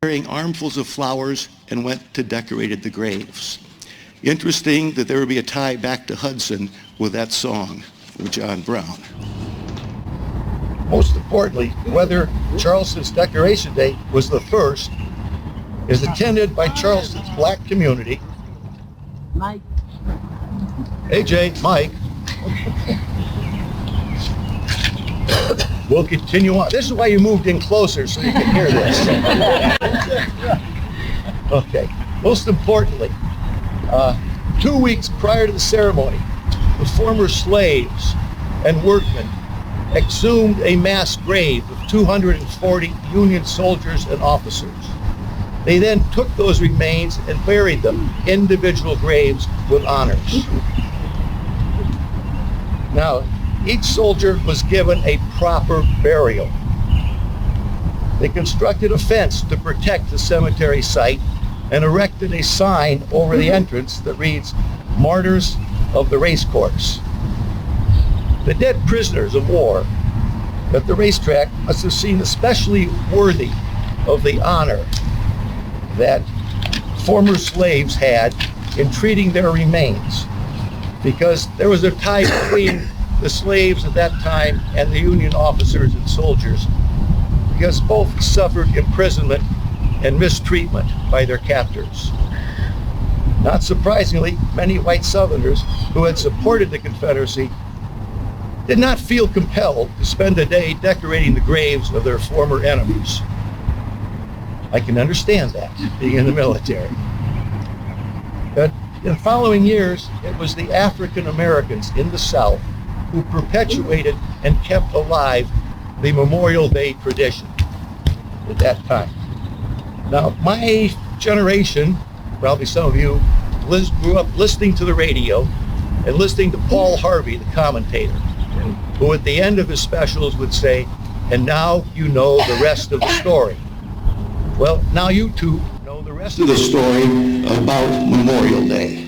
carrying armfuls of flowers and went to decorate the graves. Interesting that there would be a tie back to Hudson with that song with John Brown. Most importantly, whether Charleston's Decoration Day was the first is attended by Charleston's black community. Mike. AJ, Mike. We'll continue on. This is why you moved in closer so you can hear this. Okay. Most importantly, 2 weeks prior to the ceremony, the former slaves and workmen exhumed a mass grave of 240 Union soldiers and officers. They then took those remains and buried them in individual graves with honors. Now, each soldier was given a proper burial. They constructed a fence to protect the cemetery site and erected a sign over the entrance that reads, "Martyrs of the Racecourse." The dead prisoners of war at the racetrack must have seemed especially worthy of the honor that former slaves had in treating their remains, because there was a tie between the slaves at that time and the Union officers and soldiers, because both suffered imprisonment and mistreatment by their captors. Not surprisingly, many white Southerners who had supported the Confederacy did not feel compelled to spend a day decorating the graves of their former enemies. I can understand that, being in the military. But in the following years, it was the African Americans in the South who perpetuated and kept alive the Memorial Day tradition at that time. Now, my generation, probably some of you, grew up listening to the radio and listening to Paul Harvey, the commentator, who at the end of his specials would say, "And now you know the rest of the story." Well, now you two know the rest of the story about Memorial Day.